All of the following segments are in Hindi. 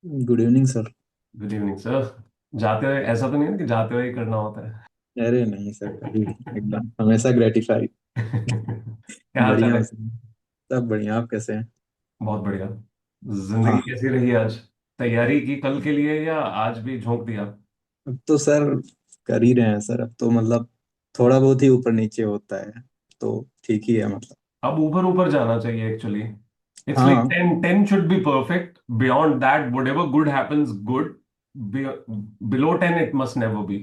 Good evening sir. Good evening sir. जाते हुए ऐसा तो नहीं है ना कि जाते हुए ही करना होता है। अरे नहीं सर, कभी भी एकदम हमेशा ग्रेटिफाइड। क्या हाल चाल बढ़िया है? हूँ सर। सब बढ़िया, आप कैसे हैं? बहुत बढ़िया। जिंदगी हाँ, कैसी रही आज? तैयारी की कल के लिए या आज भी झोंक दिया? अब तो सर कर ही रहे हैं सर। अब तो मतलब थोड़ा बहुत ही ऊपर नीचे होता है, तो ठीक ही है मतलब। अब ऊपर ऊपर जाना चाहिए एक्चुअली। इट्स लाइक हाँ, 10 should be perfect. Beyond that what ever good happens good. Below 10 it must never be.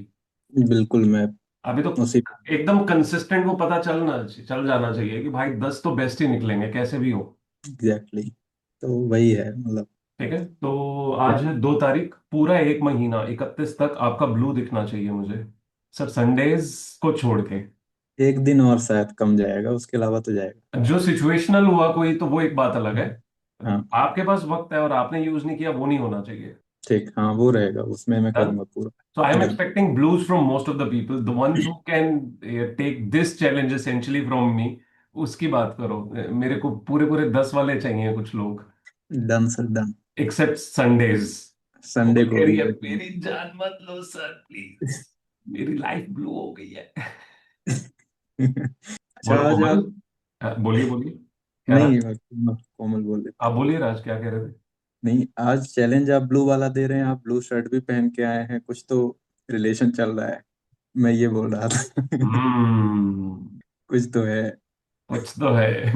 बिल्कुल। मैं अभी तो उसी एकदम कंसिस्टेंट वो पता चल जाना चाहिए कि भाई 10 तो बेस्ट ही निकलेंगे कैसे भी हो। एग्जैक्टली, तो वही है मतलब। ठीक है, तो आज है 2 तारीख, पूरा एक महीना 31 तक आपका ब्लू दिखना चाहिए मुझे। सर संडेज को छोड़ के। एक दिन और शायद कम जाएगा, उसके अलावा तो जाएगा। जो सिचुएशनल हुआ कोई तो वो एक बात अलग है। हाँ, आपके पास वक्त है और आपने यूज नहीं किया, वो नहीं होना चाहिए। ठीक। हाँ, वो रहेगा, उसमें मैं डन। करूँगा पूरा। So I am done. expecting blues from most of the people. The ones who can take this challenge essentially from me, उसकी बात करो। मेरे को पूरे पूरे 10 वाले चाहिए कुछ लोग। Done sir, done. Except Sundays. Sunday बोल को के रही भी है एकदम। मेरी जान मत लो सर प्लीज। मेरी लाइफ ब्लू हो गई है। अच्छा, बोलो आज कोमल। आप। बोलिए बोलिए। क्या नहीं, राज? कोमल बोल देते आप हैं। बोलिए राज, क्या कह रहे थे? नहीं, आज चैलेंज आप ब्लू वाला दे रहे हैं, आप ब्लू शर्ट भी पहन के आए हैं, कुछ तो रिलेशन चल रहा है। मैं ये बोल रहा था। हम्म। कुछ तो है। कुछ तो है।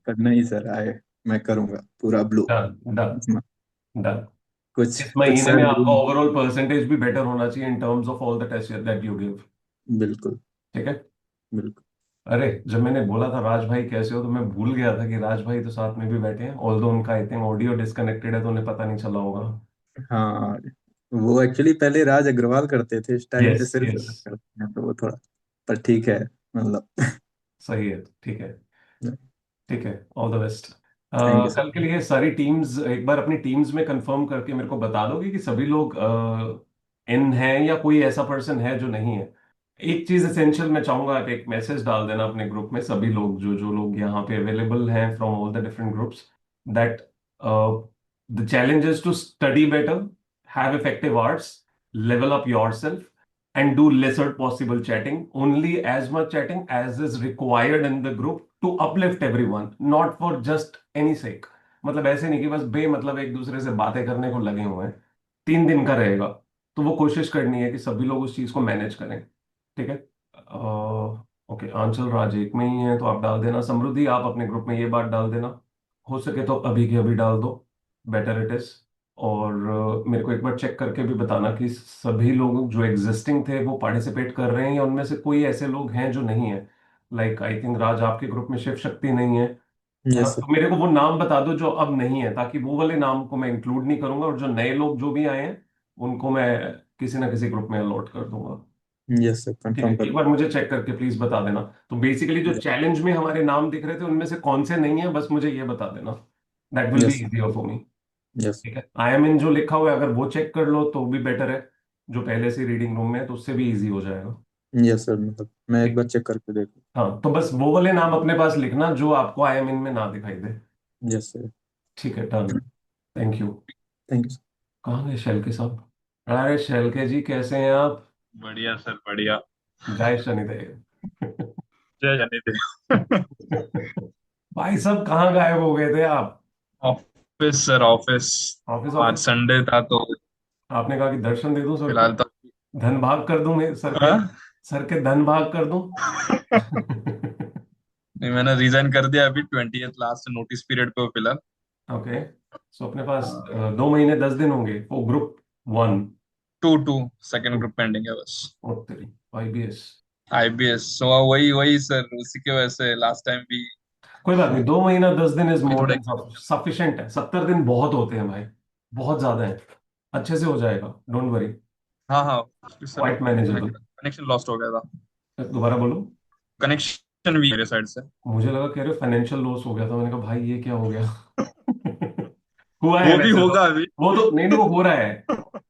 करना ही सर आए। मैं करूंगा पूरा ब्लू। Done done done. कुछ इस कुछ महीने में सर आपका जरूर। ओवरऑल परसेंटेज भी बेटर होना चाहिए in terms of all the test that you give. बिल्कुल। ठीक है। बिल्कुल। अरे, जब मैंने बोला था राज भाई कैसे हो, तो मैं भूल गया था कि राज भाई तो साथ में भी बैठे हैं, ऑल्दो उनका आई थिंक ऑडियो डिस्कनेक्टेड है तो उन्हें पता नहीं चला होगा। हाँ, वो एक्चुअली पहले राज अग्रवाल करते थे, इस टाइम पे यस सिर्फ यस। राज करते हैं, तो वो थोड़ा। पर ठीक है मतलब। सही है, ठीक है। ठीक है, all the best. Thank you कल के सर। लिए सारी टीम्स एक बार अपनी टीम्स में कंफर्म करके मेरे को बता दोगे कि सभी लोग इन हैं या कोई ऐसा पर्सन है जो नहीं है। एक चीज एसेंशियल मैं चाहूंगा, आप एक मैसेज डाल देना अपने ग्रुप में, सभी लोग जो जो लोग यहाँ पे अवेलेबल हैं from all the different groups, that the challenge is to study better, have effective hours, level up yourself, and do lesser possible chatting, only as much chatting as is required in the group to uplift everyone, not for just any sake। मतलब ऐसे नहीं कि बस बे मतलब एक दूसरे से बातें करने को लगे हुए हैं। 3 दिन का रहेगा, तो वो कोशिश करनी है कि सभी लोग उस चीज को मैनेज करें। ठीक है। ओके, आंचल राज एक में ही है तो आप डाल देना, समृद्धि आप अपने ग्रुप में ये बात डाल देना, हो सके तो अभी के अभी डाल दो, बेटर इट इज। और मेरे को एक बार चेक करके भी बताना कि सभी लोग जो एग्जिस्टिंग थे वो पार्टिसिपेट कर रहे हैं या उनमें से कोई ऐसे लोग हैं जो नहीं है। लाइक आई थिंक राज आपके ग्रुप में शिव शक्ति नहीं है। हाँ, यस सर। तो मेरे को वो नाम बता दो जो अब नहीं है, ताकि वो वाले नाम को मैं इंक्लूड नहीं करूंगा, और जो नए लोग जो भी आए हैं उनको मैं किसी ना किसी ग्रुप में अलॉट कर दूंगा। यस सर, ठीक है, कंफर्म कर एक बार मुझे चेक करके प्लीज बता देना। तो बेसिकली जो दो। चैलेंज में हमारे नाम दिख रहे थे उनमें से कौन से नहीं है, बस मुझे ये बता देना। That will be yes. Easier for me. Yes. ठीक है, आई एम इन जो लिखा हुआ है अगर वो चेक कर लो तो भी बेटर है। जो पहले से रीडिंग रूम में है तो उससे भी इजी हो जाएगा। यस सर, मतलब मैं एक ठीक। बार चेक करके देखूँ। हाँ, तो बस वो वाले नाम अपने पास लिखना जो आपको आई एम इन में ना दिखाई दे। Yes sir. ठीक है, done. Thank you. Thank you sir. कहाँ गए शेलके साहब? अरे शेलके जी, कैसे हैं आप? बढ़िया सर बढ़िया। जय शनिदेव। जय शनिदेव। भाई साहब, कहाँ गायब हो गए थे आप? Office sir office. ऑफिस आज ऑफिस। संडे था तो आपने कहा कि दर्शन दे दूं सर को, फिलहाल तो। धन भाग कर दूं मैं सर के, हाँ? सर के धन भाग कर दूं। नहीं, मैंने रिजाइन कर दिया अभी 20th लास्ट नोटिस पीरियड पे हूँ फिलहाल। ओके। सो अपने पास 2 महीने 10 दिन होंगे वो group 1। Two to second group pending है बस। और तेरी IBS। आईबीएस सो वही वही सर, उसी की वजह से लास्ट टाइम भी कोई बात नहीं, 2 महीना 10 दिन इज अभी मोर थोड़े। देन सफिशिएंट है, 70 दिन बहुत होते हैं भाई, बहुत ज्यादा है। अच्छे से हो जाएगा, डोंट वरी। हाँ हाँ। Sir quite manageable. Connection lost हो गया था। दोबारा बोलो। कनेक्शन भी मेरे साइड से। मुझे लगा कह रहे फाइनेंशियल लॉस हो गया था, मैंने कहा भाई ये क्या हो गया। हुआ है वो भी वैसे तो। होगा अभी। वो तो नहीं नहीं, वो हो रहा है।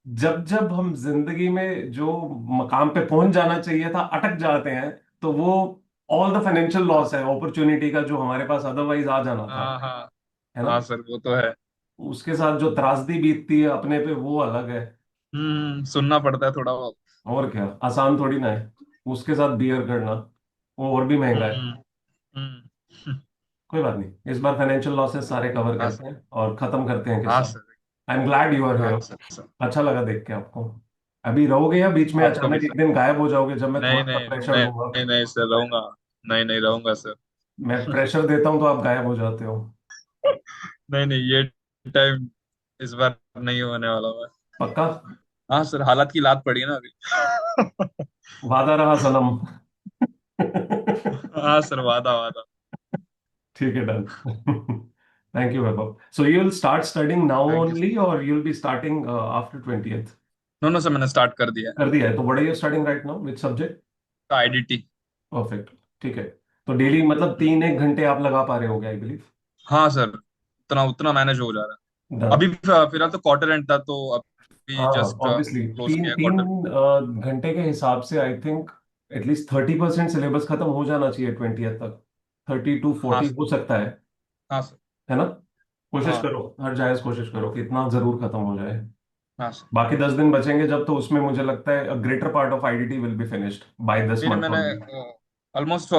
जब जब हम जिंदगी में जो मकाम पे पहुंच जाना चाहिए था अटक जाते हैं, तो वो ऑल द फाइनेंशियल लॉस है अपॉर्चुनिटी का जो हमारे पास अदरवाइज आ जाना था। हाँ हाँ। है ना? हाँ सर वो तो है। उसके साथ जो त्रासदी बीतती है अपने पे वो अलग है। सुनना पड़ता है थोड़ा बहुत। और क्या, आसान थोड़ी ना है उसके साथ बियर करना, वो और भी महंगा है। हम्म। हम्म। कोई बात नहीं, इस बार फाइनेंशियल लॉसेस सारे कवर हाँ करते सर। हैं और खत्म करते हैं हाँ किस्सा। Sir. I am glad you are हाँ हियर। Sir sir. अच्छा लगा देख के आपको। अभी रहोगे या बीच में आपका भी अचानक एक सर। दिन गायब हो जाओगे जब मैं नहीं थोड़ा सा नहीं प्रेशर नहीं दूंगा? नहीं नहीं सर, रहूंगा। नहीं नहीं, रहूंगा सर। मैं प्रेशर देता हूँ तो आप गायब हो जाते हो। नहीं नहीं, ये टाइम इस बार नहीं होने वाला मैं। पक्का? हाँ सर, हालात की लात पड़ी है ना अभी। वादा रहा सनम। हाँ सर, वादा वादा। ठीक है, done. Thank you Vaibhav. So you will start studying now thank you sir. Only और you will be starting after 20th? No no sir, मैंने स्टार्ट कर दिया कर दिया है तो what are you studying right now, which subject? है, आईडीटी। परफेक्ट। ठीक है। तो डेली मतलब 3-1 घंटे आप लगा पा रहे होगे आई बिलीव। हाँ सर, उतना उतना मैनेज हो जा रहा है। डन। अभी फिलहाल तो क्वार्टर एंड था, तो अभी हाँ, जस्ट ऑब्वियसली क्लोज तीन किया तीन क्वार्टर। घंटे के हिसाब से आई थिंक एटलीस्ट 30% सिलेबस खत्म हो जाना चाहिए 20th तक। 30 to 40 हाँ हो सर। सकता हाँ सर। है ना? कोशिश हाँ। करो, हर जायज कोशिश करो कि इतना जरूर खत्म हो जाए। हाँ सर। बाकी 10 दिन बचेंगे जब, तो उसमें मुझे लगता है greater part of IDT will be finished by this नहीं नहीं, मंथ मैंने ओनली। ऑलमोस्ट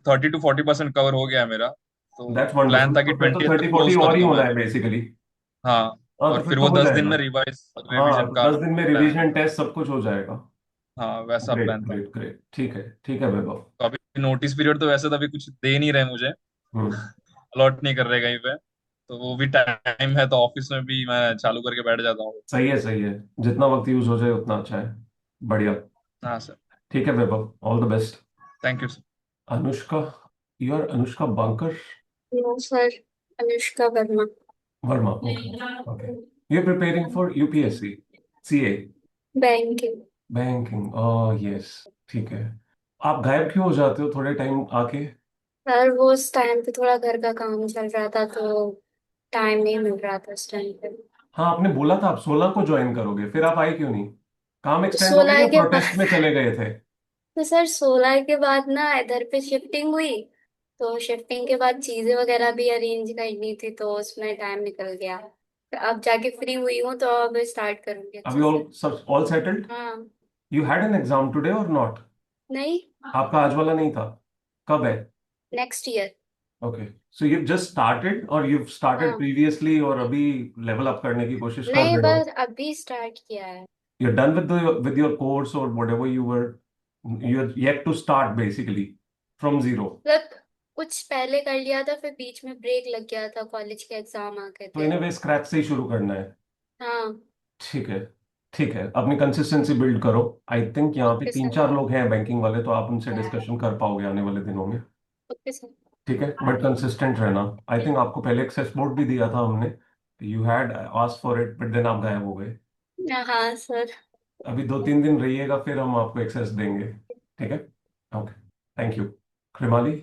30 to 40% कवर हो गया है मेरा। तो दैट्स प्लान वंडरफुल, था कि तो फिर तो 20th तक 30-40 क्लोज कर और ही दूं होना मैं। है बेसिकली। हाँ। हाँ, तो और फिर फिर तो वो हो 10 दिन जाएगा। में हाँ, रिवीजन तो का 10 दिन में प्लान है रिवीजन मेरा। टेस्ट सब कुछ हो जाएगा। हाँ, वैसा ग्रेट प्लान था। ग्रेट ग्रेट, ठीक है वैभव। तो अभी नोटिस पीरियड तो वैसे तो अभी कुछ दे नहीं रहे मुझे, हम्म। अलॉट नहीं कर रहे कहीं पे। तो वो भी टाइम है, तो ऑफिस में भी मैं चालू करके बैठ जाता हूँ। सही है सही है, जितना वक्त यूज हो जाए उतना अच्छा है। बढ़िया। हाँ सर। ठीक है Vaibhav, all the best. Thank you sir. Anushka, you are Anushka banker? No sir, Anushka Verma. Verma, okay. Okay. You are preparing for UPSC, CA, banking. Banking? Oh yes. ठीक है। आप गायब क्यों हो जाते हो थोड़े टाइम आके? सर वो उस टाइम पे थोड़ा घर का काम चल रहा था तो टाइम नहीं मिल रहा था उस टाइम पे। हाँ, आपने बोला था आप 16 को ज्वाइन करोगे, फिर आप आए क्यों नहीं? काम एक्सटेंड हो गया 16 या के प्रोटेस्ट बाद में चले गए थे? तो सर 16 के बाद ना इधर पे शिफ्टिंग हुई। तो शिफ्टिंग के बाद चीजें वगैरह भी अरेंज करनी थी तो उसमें टाइम निकल गया। अब जाके फ्री हुई हूँ तो अब स्टार्ट करूंगी अभी अच्छे ऑल से। सब ऑल सेटल्ड? हाँ। You had an exam today और नॉट? नहीं। आपका आज वाला नहीं था? कब है? Next year. Okay. So you just started और यू स्टार्टेड हाँ। प्रीवियसली और अभी लेवल अप करने की कोशिश कर नहीं, रहे हो? बस अभी स्टार्ट किया है। You're done with your course or whatever you're yet to start basically from zero. मतलब कुछ पहले कर लिया था फिर बीच में ब्रेक लग गया था, कॉलेज के एग्जाम आ गए तो थे। इन्हें वे स्क्रैच से ही शुरू करना है। हाँ। ठीक है। ठीक है, अपनी कंसिस्टेंसी बिल्ड करो। आई थिंक यहाँ पे ओके तीन सर। चार लोग हैं बैंकिंग वाले, तो आप उनसे डिस्कशन कर पाओगे आने वाले दिनों में। Okay sir. ठीक है, बट कंसिस्टेंट रहना। आई थिंक आपको पहले एक्सेस बोर्ड भी दिया था हमने, you had asked for it but then आप गायब हो गए। हाँ सर। अभी 2-3 दिन रहिएगा, फिर हम आपको एक्सेस देंगे। ठीक है। Okay. Thank you. Krimali.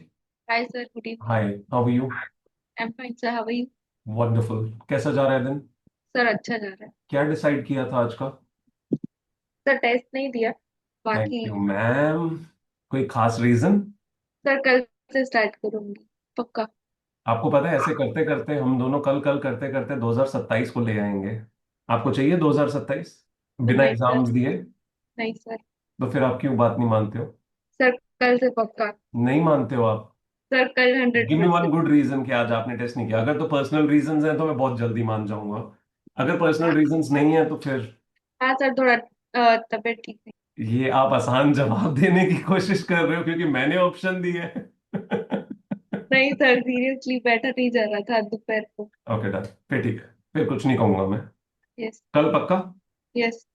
Hi sir, good evening. Hi, how are you? I'm fine sir, how are you? Wonderful. कैसा जा रहा है दिन? सर अच्छा जा रहा है। क्या डिसाइड किया था आज का? सर टेस्ट नहीं दिया, थैंक बाकी यू मैम। कोई खास रीजन? सर कल से स्टार्ट करूंगी पक्का। आपको पता है, ऐसे करते करते हम दोनों कल कल करते करते 2027 को ले आएंगे। आपको चाहिए 2027 बिना नहीं सर, एग्जाम्स दिए? नहीं सर। तो फिर आप क्यों बात नहीं मानते हो? सर कल से पक्का। नहीं मानते हो आप? सर कल hundred give me one percent good reason कि आज आपने टेस्ट नहीं किया। अगर तो पर्सनल रीजंस हैं तो मैं बहुत जल्दी मान जाऊंगा। अगर पर्सनल रीजंस नहीं है तो फिर हाँ सर, थोड़ा तबीयत ठीक है। ये आप आसान जवाब देने की कोशिश कर रहे हो क्योंकि मैंने ऑप्शन दिए है। नहीं सर, सीरियसली बैठा नहीं जा रहा था दोपहर को। ओके डन, फिर ठीक है, फिर कुछ नहीं कहूंगा मैं। यस। कल पक्का? यस।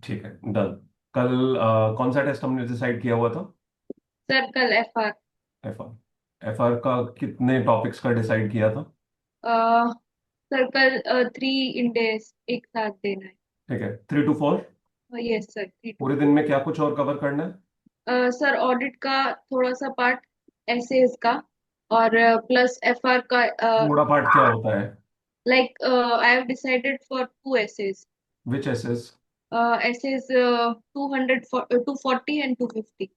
ठीक है, डन। कल कौन सा टेस्ट हमने डिसाइड किया हुआ था? सर कल FR। एफआर। एफआर का कितने टॉपिक्स का डिसाइड किया था? सर कल 3 इंडेस एक साथ देना ठीक है, 3 to 4। है। यस सर, 3 to पूरे दिन में क्या कुछ और कवर करना है? सर ऑडिट का थोड़ा सा पार्ट, एसेज का, और प्लस FR का। थोड़ा पार्ट क्या होता है? Like I have decided for 2 essays. Which essays? Essays 200 240 and 250.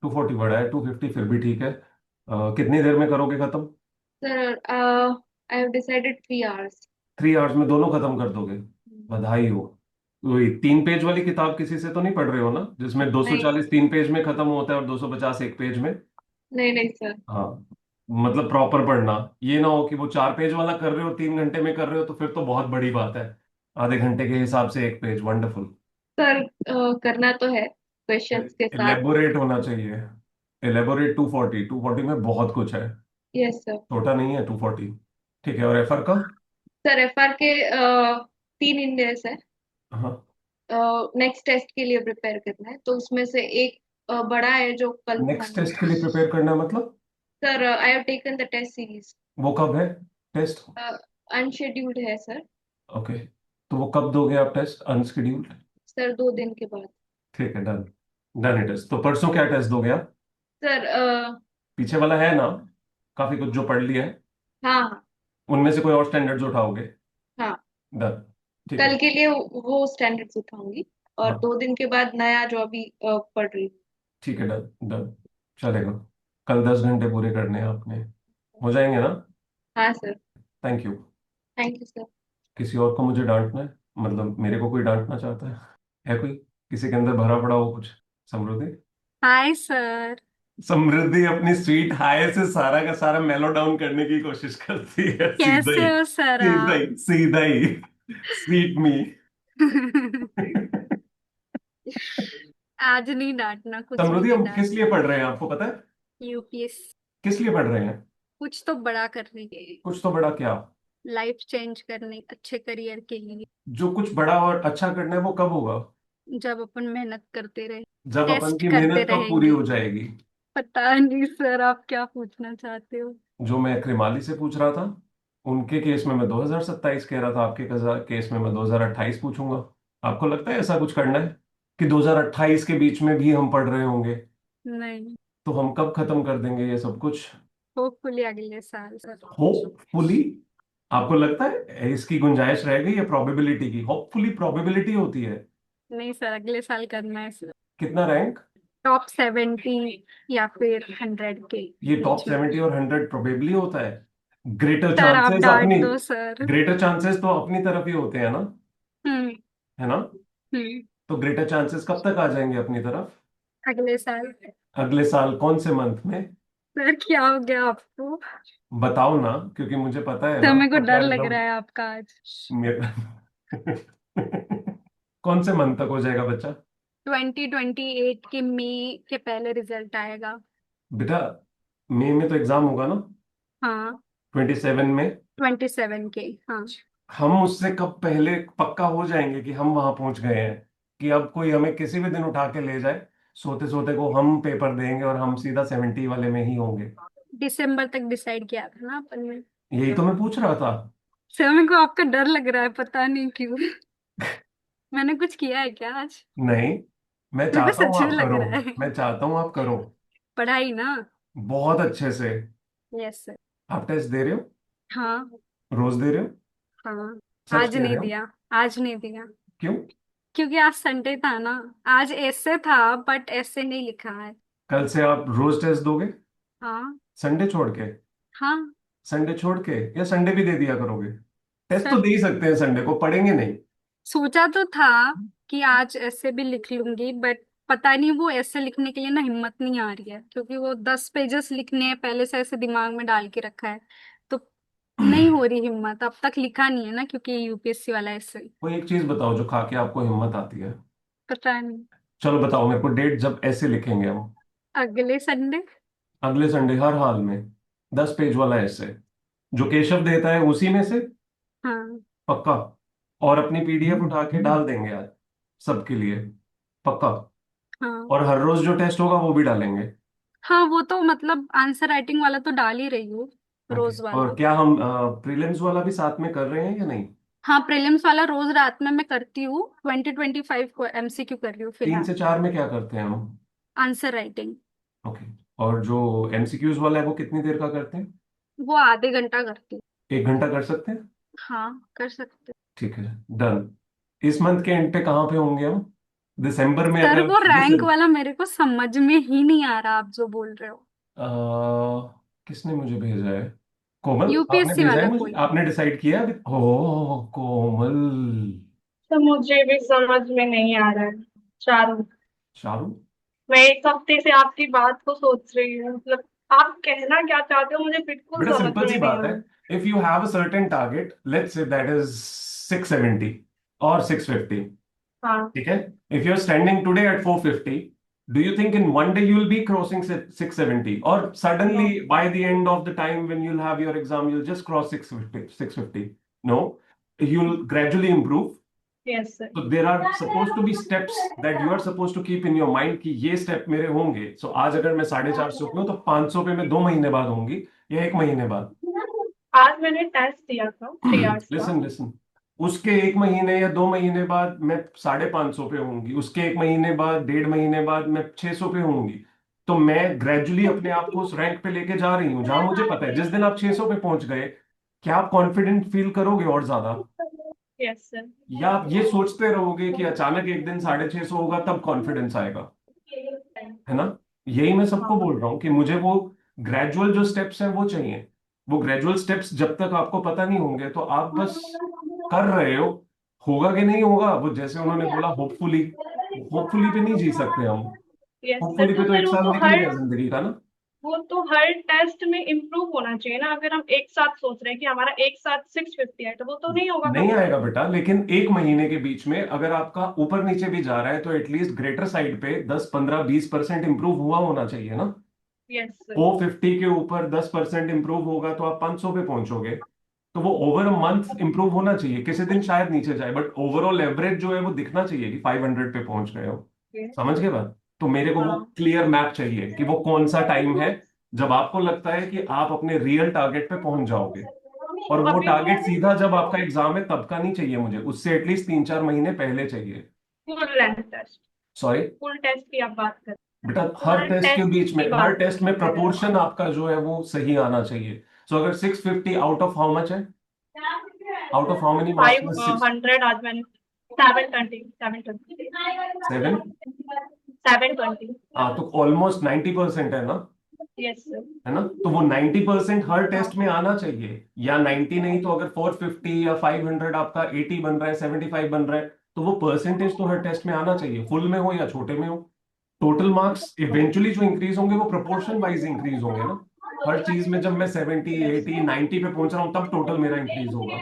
240 बड़ा है, 250 फिर भी ठीक है। कितनी देर में करोगे खत्म? Sir I have decided 3 hours. 3 hours में दोनों खत्म कर दोगे? बधाई हो। वही 3 पेज वाली किताब किसी से तो नहीं पढ़ रहे हो ना, जिसमें नहीं 240 3 पेज में खत्म होता है और 250 1 पेज में? नहीं नहीं सर। हाँ, मतलब प्रॉपर पढ़ना। ये ना हो कि वो 4 पेज वाला कर रहे हो 3 घंटे में कर रहे हो, तो फिर तो बहुत बड़ी बात है। आधे घंटे के हिसाब से 1 पेज, वंडरफुल। सर करना तो है क्वेश्चंस के साथ। एलेबोरेट होना चाहिए। एलेबोरेट 240 में बहुत कुछ है। Yes sir. छोटा नहीं है 240। ठीक है, और एफआर का? सर एफआर के 3 इंडेक्स है। हाँ। नेक्स्ट टेस्ट के लिए प्रिपेयर करना है, तो उसमें से एक बड़ा है जो कल नेक्स्ट टेस्ट के लिए प्रिपेयर करना है मतलब? Sir I have taken the test series. वो कब है टेस्ट? अनशेड्यूल्ड है सर। ओके, तो वो कब दोगे आप टेस्ट अनस्केड्यूल्ड? सर 2 दिन के बाद। ठीक है, डन। Done it is. तो परसों क्या टेस्ट दोगे आप? सर पीछे वाला है ना, काफी कुछ जो पढ़ लिया है, हाँ हाँ उनमें से कोई और स्टैंडर्ड्स उठाओगे? हाँ। डन। ठीक है। कल के लिए वो स्टैंडर्ड्स उठाऊंगी, और हाँ 2 दिन के बाद नया जो अभी पढ़ रही हूँ। ठीक है, डन डन। चलेगा। कल 10 घंटे पूरे करने हैं आपने। हो जाएंगे ना? हाँ sir. Thank you. Thank you sir. किसी और को मुझे डांटना है, मतलब मेरे को कोई डांटना चाहता है कोई? किसी के अंदर भरा पड़ा हो कुछ? समृद्धि? Hi sir. समृद्धि अपनी स्वीट हाय से सारा का सारा मेलो डाउन करने की कोशिश करती है, सीधा कैसे ही हो सर सीधा आप? ही सीधा ही। स्वीट मी। आज नहीं डांटना, कुछ भी समृद्धि, नहीं हम किस लिए डांटना। पढ़ रहे हैं आपको पता है? यूपीएस। किस लिए पढ़ रहे हैं? कुछ तो बड़ा करने के लिए। कुछ तो बड़ा क्या? लाइफ चेंज करने, अच्छे करियर के लिए। जो कुछ बड़ा और अच्छा करना है वो कब होगा? जब अपन मेहनत करते रहे। जब अपन टेस्ट की करते मेहनत कब पूरी रहेंगे। हो जाएगी? पता नहीं सर, आप क्या पूछना चाहते हो? जो मैं क्रिमाली से पूछ रहा था, उनके केस में मैं 2027 कह रहा था, आपके केस में मैं 2028 पूछूंगा। आपको लगता है ऐसा कुछ करना है कि 2028 के बीच में भी हम पढ़ रहे होंगे? नहीं। तो हम कब खत्म कर देंगे ये सब कुछ? होपफुली अगले साल सर। होपफुली? आपको लगता है इसकी गुंजाइश रह गई है प्रोबेबिलिटी की? होपफुली प्रोबेबिलिटी होती है। नहीं सर, अगले साल करना है सर। कितना रैंक? टॉप 70 या फिर 100 के ये टॉप बीच में। 70 और 100 प्रोबेबली होता है? ग्रेटर सर आप चांसेस डांट अपनी दो सर। ग्रेटर चांसेस तो अपनी तरफ ही होते हैं ना, हम्म। है ना? हम्म। तो ग्रेटर चांसेस कब तक आ जाएंगे अपनी तरफ? अगले साल। अगले साल कौन से मंथ में? सर क्या हो गया आपको? बताओ ना, क्योंकि मुझे पता है सर ना मेरे को आपका डर लग एकदम रहा है आपका आज। मेरा कौन से मंथ तक हो जाएगा बच्चा? 2028 के मई के पहले रिजल्ट आएगा। बेटा, मई में तो एग्जाम होगा ना, हाँ। 27 में। 27 के। हाँ। हम उससे कब पहले पक्का हो जाएंगे कि हम वहां पहुंच गए हैं, कि अब कोई हमें किसी भी दिन उठा के ले जाए, सोते सोते को हम पेपर देंगे और हम सीधा 70 वाले में ही होंगे? दिसंबर तक डिसाइड किया था ना अपन ने। यही तो मैं पूछ रहा था। सर मेरे को आपका डर लग रहा है, पता नहीं क्यों। मैंने कुछ किया है क्या आज? नहीं, मैं मेरे को चाहता हूँ सच में आप लग करो। रहा है। मैं चाहता हूँ आप करो पढ़ाई ना। बहुत अच्छे से। Yes sir. आप टेस्ट दे रहे हो? हाँ। रोज दे रहे हो? हाँ। सच आज कह नहीं रहे हो? दिया। आज नहीं दिया। क्यों? क्योंकि आज संडे था ना। आज ऐसे था, बट ऐसे नहीं लिखा है। कल से आप रोज टेस्ट दोगे? हाँ। संडे छोड़ के? हाँ। संडे छोड़ के या संडे भी दे दिया करोगे? टेस्ट तो सर दे ही सकते हैं संडे को, पढ़ेंगे नहीं? सोचा तो था कि आज ऐसे भी लिख लूंगी, बट पता नहीं वो ऐसे लिखने के लिए ना हिम्मत नहीं आ रही है, क्योंकि वो 10 पेजेस लिखने हैं, पहले से ऐसे दिमाग में डाल के रखा है। तो नहीं हो रही हिम्मत, अब तक लिखा नहीं है ना, क्योंकि यूपीएससी वाला ऐसे। कोई एक चीज बताओ जो खा के आपको हिम्मत आती है। पता नहीं। चलो बताओ मेरे को डेट जब ऐसे लिखेंगे हम। अगले संडे। अगले संडे हर हाल में 10 पेज वाला ऐसे, जो केशव देता है उसी में से? हाँ। पक्का? और अपनी पीडीएफ उठा के डाल देंगे आज सबके लिए? पक्का? हाँ। और हर रोज जो टेस्ट होगा वो भी डालेंगे? हाँ वो तो मतलब आंसर राइटिंग वाला तो डाल ही रही हूँ। ओके, रोज और वाला। क्या हम प्रीलिम्स वाला भी साथ में कर रहे हैं या नहीं? हाँ प्रीलिम्स वाला रोज रात में मैं करती हूँ, 2025 को एमसीक्यू कर रही हूँ तीन फिलहाल। से चार में क्या करते हैं हम? Answer writing. ओके। और जो एमसीक्यूज वाला है वो कितनी देर का करते हैं? वो आधे घंटा करती हूँ। 1 घंटा कर सकते हैं? हाँ कर सकते। ठीक है, डन। इस मंथ के एंड पे कहाँ पे होंगे हम? दिसंबर में सर अगर वो रैंक वाला मेरे को समझ में ही नहीं आ रहा, आप जो बोल रहे हो। किसने मुझे भेजा है? कोमल, आपने यूपीएससी भेजा है वाला मुझे, कोई। आपने डिसाइड किया अभी? ओ कोमल। तो मुझे भी समझ में नहीं आ रहा है चारों। शारू, मैं एक हफ्ते से आपकी बात को सोच रही हूँ, मतलब आप कहना क्या चाहते हो मुझे बिल्कुल बेटा समझ सिंपल सी में नहीं बात आ है। रहा। If you have a certain target, let's say that is 670 और 650, हाँ। ठीक है? If you are standing today at 450, do you think in one day you will be crossing 670, or no. suddenly by the end of the time when you'll have your exam you'll just cross 650? No, you'll gradually improve. Yes sir. So there are supposed to be steps that you are supposed to keep in your mind कि ये स्टेप मेरे होंगे। सो आज अगर मैं 450 पे हूँ तो 500 पे मैं 2 महीने बाद होंगी या 1 महीने बाद। आज मैंने टेस्ट दिया था 3 आवर्स का। लिसन लिसन, उसके 1 महीने या 2 महीने बाद मैं 550 पे होंगी, उसके 1 महीने बाद, 1.5 महीने बाद मैं 600 पे होंगी। तो मैं ग्रेजुअली अपने आप को उस रैंक पे लेके जा रही हूँ जहां मुझे पता है जिस दिन आप 600 पे पहुंच गए, क्या आप कॉन्फिडेंट फील करोगे और ज्यादा? Yes sir. या आप ये सोचते रहोगे कि अचानक एक दिन 650 होगा तब कॉन्फिडेंस आएगा? है ना? यही मैं सबको हाँ। बोल रहा हूँ कि मुझे वो ग्रेजुअल जो स्टेप्स हैं वो चाहिए। वो ग्रेजुअल स्टेप्स जब तक आपको पता नहीं होंगे तो आप बस कर रहे हो। होगा कि नहीं होगा, वो जैसे उन्होंने बोला होपफुली, होपफुली पे नहीं जी सकते हम। यस सर, होपफुली पे तो तो फिर एक वो साल तो निकल हर गया जिंदगी का ना। वो तो हर टेस्ट में इम्प्रूव होना चाहिए ना। अगर हम एक साथ सोच रहे हैं कि हमारा एक साथ 650 है तो वो तो नहीं होगा नहीं कभी। आएगा बेटा, लेकिन 1 महीने के बीच में अगर आपका ऊपर नीचे भी जा रहा है तो एटलीस्ट ग्रेटर साइड पे 10 15 20% इंप्रूव हुआ होना चाहिए ना। Yes sir. 450 के ऊपर 10% इंप्रूव होगा तो आप 500 पे पहुंचोगे। तो वो ओवर अ मंथ इंप्रूव होना चाहिए, किसी दिन शायद नीचे जाए बट ओवरऑल एवरेज जो है वो दिखना चाहिए कि 500 पे पहुंच गए हो। समझ गए बात? तो मेरे को वो हाँ। क्लियर मैप चाहिए कि वो कौन सा टाइम है जब आपको लगता है कि आप अपने रियल टारगेट पे पहुंच जाओगे। और तो वो अभी तो टारगेट सीधा जब आपका एग्जाम है तब का नहीं चाहिए मुझे, उससे एटलीस्ट 3 4 महीने पहले चाहिए। Full length test, sorry full test की आप बात कर बेटा, हर फुल टेस्ट के टेस्ट बीच में, की हर बात टेस्ट में कर रहे प्रपोर्शन आपका जो है वो सही आना चाहिए। सो अगर 650 आउट ऑफ हाउ मच है, out of how many marks में? 500 आज मैंने 720 720 7? 720। हाँ, तो ऑलमोस्ट 90% है ना? Yes sir. है ना? तो वो 90% हर हाँ। टेस्ट में आना चाहिए, या 90 नहीं तो अगर 450 या 500 आपका 80 बन रहा है, 75 बन रहा है, तो वो परसेंटेज तो हर टेस्ट में आना चाहिए, फुल में हो या छोटे में हो। टोटल मार्क्स इवेंचुअली जो इंक्रीज होंगे वो प्रोपोर्शन वाइज इंक्रीज होंगे ना। हर चीज में जब मैं 70 80 90 पे पहुंच रहा हूं तब टोटल मेरा इंक्रीज होगा।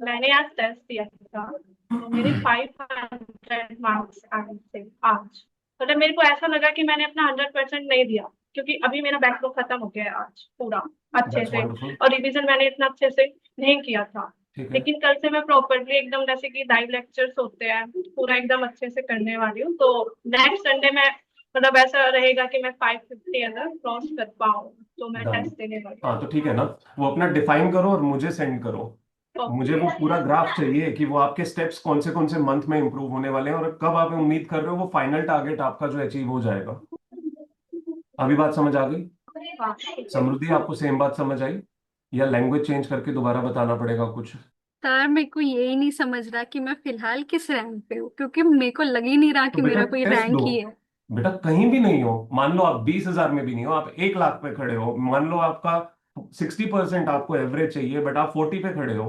मैंने आज टेस्ट दिया था तो मेरे 500 मार्क्स आए थे आज। मतलब मेरे को ऐसा लगा कि मैंने अपना 100% नहीं दिया, क्योंकि अभी मेरा बैकलॉग खत्म हो गया है आज पूरा अच्छे दैट्स से। वंडरफुल। और रिवीजन मैंने इतना अच्छे से नहीं किया था। ठीक है। लेकिन कल से मैं प्रॉपरली एकदम, जैसे कि लाइव लेक्चर्स होते हैं, पूरा एकदम अच्छे से करने वाली हूँ। तो नेक्स्ट संडे में मतलब ऐसा रहेगा कि मैं 550 अगर क्रॉस कर पाऊँ तो मैं डन। टेस्ट देने वाली हाँ तो ठीक है ना, वो अपना डिफाइन करो और मुझे सेंड करो। हूँ। मुझे वो पूरा ग्राफ चाहिए कि वो आपके स्टेप्स कौन से मंथ में इंप्रूव होने वाले हैं और कब आप उम्मीद कर रहे हो वो फाइनल टारगेट आपका जो अचीव हो जाएगा। अभी बात समझ आ गई? हाँ ठीक है। समृद्धि, आपको सेम बात समझ आई या लैंग्वेज चेंज करके दोबारा बताना पड़ेगा कुछ? सर मेरे को यही नहीं समझ रहा कि मैं फिलहाल किस रैंक पे हूँ, क्योंकि मेरे को लग ही नहीं रहा तो कि बेटा मेरा कोई टेस्ट रैंक दो। ही है। बेटा कहीं भी नहीं हो, मान लो आप 20,000 में भी नहीं हो, आप 1 लाख पे खड़े हो, मान लो आपका 60% आपको एवरेज चाहिए बट आप 40 पे खड़े हो,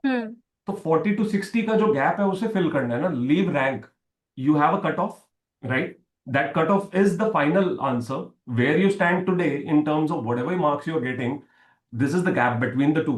हम्म। तो 40 to 60 का जो गैप है उसे फिल करना है ना। Leave rank, you have a cut off, right? That cut off is the final answer where you stand today in terms of whatever marks you are getting. This is the gap between the two.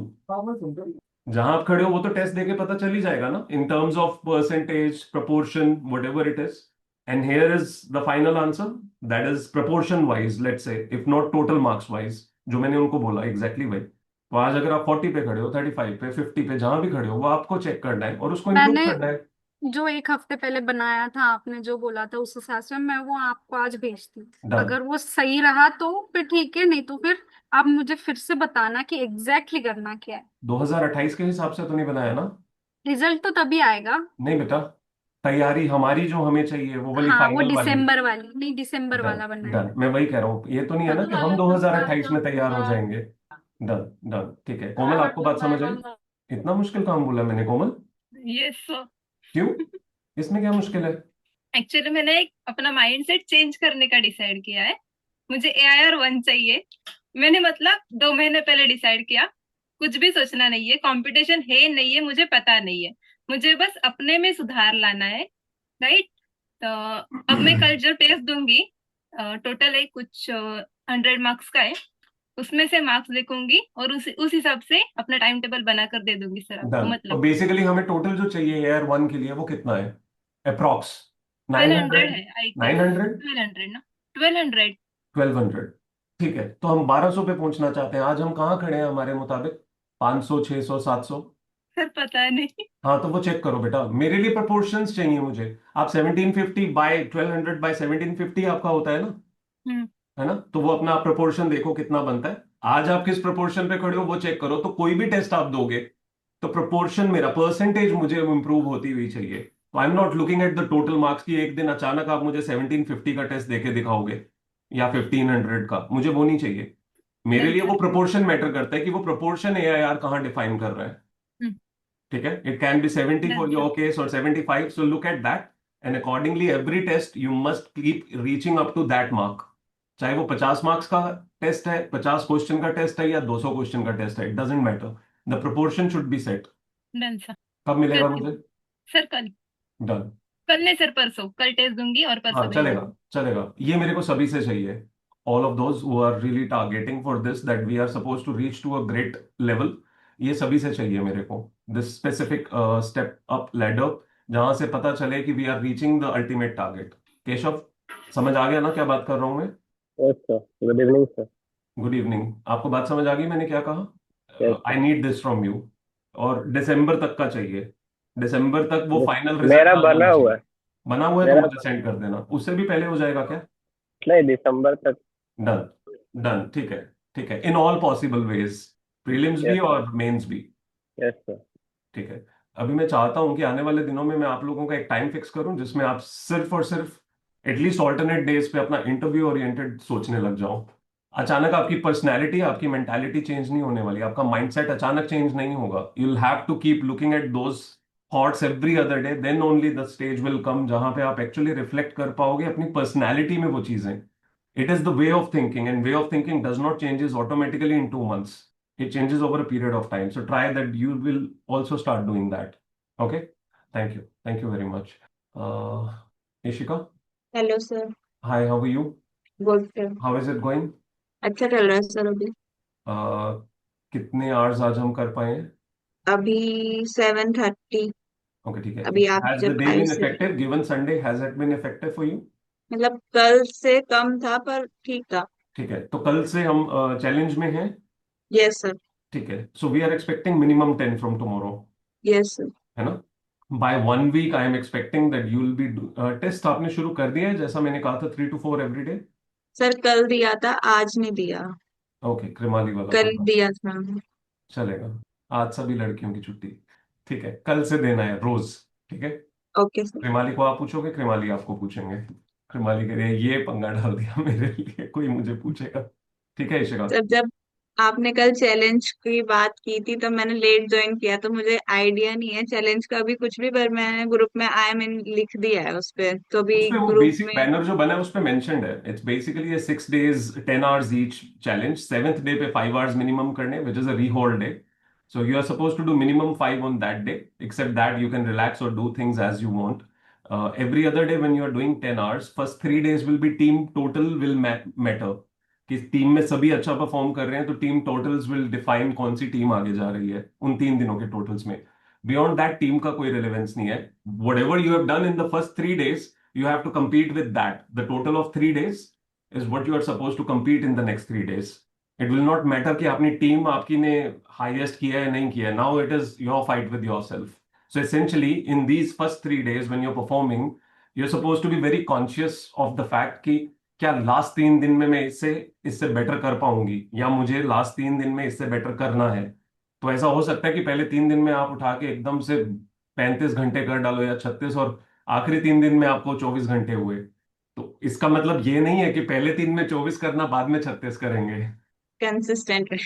जहां आप खड़े हो वो तो टेस्ट देके पता चल ही जाएगा ना, इन terms of percentage, proportion, what ever it is. And here is the final answer, that is proportion wise, let's say, if not total marks wise, जो मैंने उनको बोला एग्जैक्टली वही। तो आज अगर आप 40 पे खड़े हो, 35 पे, 50 पे, जहां भी खड़े हो वो आपको चेक करना है और उसको इंप्रूव मैंने करना है। जो एक हफ्ते पहले बनाया था, आपने जो बोला था उस हिसाब से मैं वो आपको आज भेजती हूँ। डन। अगर वो सही रहा तो फिर ठीक है, नहीं तो फिर आप मुझे फिर से बताना कि एग्जैक्टली करना क्या है। 2028 के हिसाब से तो नहीं बनाया ना? रिजल्ट तो तभी आएगा। नहीं बेटा, तैयारी हमारी जो हमें चाहिए वो वाली हाँ वो फाइनल वाली। दिसंबर वाली, नहीं दिसंबर डन। वाला बनाया। डन, मैं वही कह रहा हूँ, ये तो नहीं है ना कि हम 2028 में तैयार हो जाएंगे। डन। डन, ठीक है कोमल, आपको बात समझ आई? इतना मुश्किल काम बोला मैंने कोमल? Yes sir. क्यों? इसमें क्या मुश्किल है? एक्चुअली मैंने एक अपना माइंडसेट चेंज करने का डिसाइड किया है। मुझे AIR 1 चाहिए। मैंने मतलब 2 महीने पहले डिसाइड किया, कुछ भी सोचना नहीं है, कंपटीशन है नहीं है मुझे पता नहीं है, मुझे बस अपने में सुधार लाना है। राइट। तो अब मैं कल जो टेस्ट दूंगी, टोटल है कुछ 100 मार्क्स का है, उसमें से मार्क्स देखूंगी और उस हिसाब से अपना टाइम टेबल बनाकर दे दूंगी सर आपको, डन। तो मतलब। बेसिकली हमें टोटल जो चाहिए एयर वन के लिए वो कितना है? अप्रॉक्स 1200 900? है आई गेस। 900? 1200 ना। 1200। 1200? ठीक है, तो हम 1200 पे पहुंचना चाहते हैं। आज हम कहाँ खड़े हैं हमारे मुताबिक? 500, 600, 700? सर पता नहीं। हाँ, तो वो चेक करो बेटा, मेरे लिए प्रोपोर्शंस चाहिए मुझे। आप 1750 बाय 1200 बाय 1750 आपका होता है ना? हम्म। है ना? तो वो अपना प्रोपोर्शन देखो कितना बनता है। आज आप किस प्रोपोर्शन पे खड़े हो वो चेक करो। तो कोई भी टेस्ट आप दोगे तो प्रोपोर्शन, मेरा परसेंटेज मुझे इंप्रूव होती हुई चाहिए। तो I am not looking at the total marks की एक दिन अचानक आप मुझे 1750 का टेस्ट देके दिखाओगे या 1500 का, मुझे वो नहीं चाहिए। मेरे डन लिए सर। वो प्रोपोर्शन मैटर करता है कि वो प्रोपोर्शन एआईआर कहाँ डिफाइन कर रहा है। हम्म। ठीक है, it can be 70 done for sir. Your case और 75, so look at that and accordingly every test you must keep reaching up to that mark. चाहे वो 50 मार्क्स का टेस्ट है, 50 क्वेश्चन का टेस्ट है या 200 क्वेश्चन का टेस्ट है, it doesn't matter, the proportion should be set. Done sir. कब मिलेगा करती हूँ मुझे? सर कल। डन। कल नहीं सर, परसों, कल टेस्ट दूंगी और हाँ, परसों भेज चलेगा दूंगी। चलेगा, ये मेरे को सभी से चाहिए। All of those who are really targeting for this, that we are suppose to reach to a great level, ये सभी से चाहिए मेरे को this specific step up ladder, जहां से पता चले कि we are reaching the ultimate target. Keshav, समझ आ गया ना क्या बात कर रहा हूं मैं? Yes sir, good evening sir. Good evening. आपको बात समझ आ गई मैंने क्या यस कहा? I sir. Need this from you. और दिसंबर तक का चाहिए, दिसंबर तक वो फाइनल मेरा रिजल्ट आ बना जाना हुआ चाहिए। है। बना हुआ है तो मेरा मुझे सेंड कर देना, उससे भी पहले हो जाएगा क्या? नहीं, दिसंबर तक। डन। डन, ठीक है। ठीक है, in all possible ways, prelims भी यस सर। और मेंस भी। Yes sir. ठीक है। अभी मैं चाहता हूं कि आने वाले दिनों में मैं आप लोगों का एक टाइम फिक्स करूं जिसमें आप सिर्फ और सिर्फ एटलीस्ट ऑल्टरनेट डेज पे अपना इंटरव्यू ओरिएंटेड सोचने लग जाओ। अचानक आपकी पर्सनैलिटी, आपकी मेंटालिटी चेंज नहीं होने वाली, आपका माइंडसेट अचानक चेंज नहीं होगा। You will have to keep looking at those thoughts every other day, then only the stage will come जहां पे आप एक्चुअली रिफ्लेक्ट कर पाओगे अपनी पर्सनैलिटी में वो चीजें। It is the way of thinking, and way of thinking does not changes automatically in 2 months. It changes over a period of time. So try that. You will also start doing that. Okay. Thank you. Thank you very much. Uh, Ishika, hello sir. hi. How are you? Good sir. How is it going? अच्छा चल रहा है सर अभी। Uh, कितने hours आज हम कर पाए हैं? अभी 7:30। Okay, ठीक है. अभी आप Has the जब day आई been से, effective? Given Sunday, has it been effective for you? मतलब कल से कम था पर ठीक था। ठीक है, तो कल से हम चैलेंज में हैं। Yes sir. ठीक है, so we are expecting minimum 10 from tomorrow, yes sir. है ना? By 1 week I am expecting that you will be. Test आपने शुरू कर दिया है जैसा मैंने कहा था, 3 to 4 एवरी डे? सर कल दिया था, आज नहीं दिया। ओके, कृमाली वाला कल था। दिया था। चलेगा, आज सभी लड़कियों की छुट्टी। ठीक है, कल से देना है रोज। ठीक है, ओके सर। कृमाली को आप पूछोगे, कृमाली आपको पूछेंगे। कृमाली कह रही है ये पंगा डाल दिया मेरे लिए, कोई मुझे पूछेगा। ठीक है इशिका? सर जब आपने कल चैलेंज की बात की थी तो मैंने लेट ज्वाइन किया, तो मुझे आइडिया नहीं है चैलेंज का भी कुछ भी, पर मैंने ग्रुप में आई एम इन लिख दिया है उस पे, तो भी उस पे वो ग्रुप बेसिक में। बैनर जो बना है उस पे मेंशन्ड है। इट्स बेसिकली ये 6 days 10 hours each challenge, 7th day पे 5 hours मिनिमम करने, which is a rehold day. So you are supposed to do minimum 5 on that day. Except that you can relax or do things as you want. Every other day when you are doing 10 hours, first 3 days will be team total will matter. कि टीम में सभी अच्छा परफॉर्म कर रहे हैं तो टीम टोटल्स विल डिफाइन कौन सी टीम आगे जा रही है उन 3 दिनों के टोटल्स में। बियॉन्ड दैट टीम का कोई रिलेवेंस नहीं है। Whatever you have done in the first 3 days, you have to compete with that. The total of 3 days is what you are supposed to compete in the next 3 days. It will not matter कि अपनी टीम आपकी ने हाईएस्ट किया है नहीं किया है। Now it is your fight with your self. So essentially in these first 3 days when you are performing, you are suppose to be very conscious of the fact कि क्या लास्ट 3 दिन में मैं इससे इससे बेटर कर पाऊंगी या मुझे लास्ट 3 दिन में इससे बेटर करना है। तो ऐसा हो सकता है कि पहले 3 दिन में आप उठा के एकदम से 35 घंटे कर डालो या 36, और आखिरी 3 दिन में आपको 24 घंटे हुए। तो इसका मतलब ये नहीं है कि पहले 3 में 24 करना बाद में 36 करेंगे। कंसिस्टेंट है।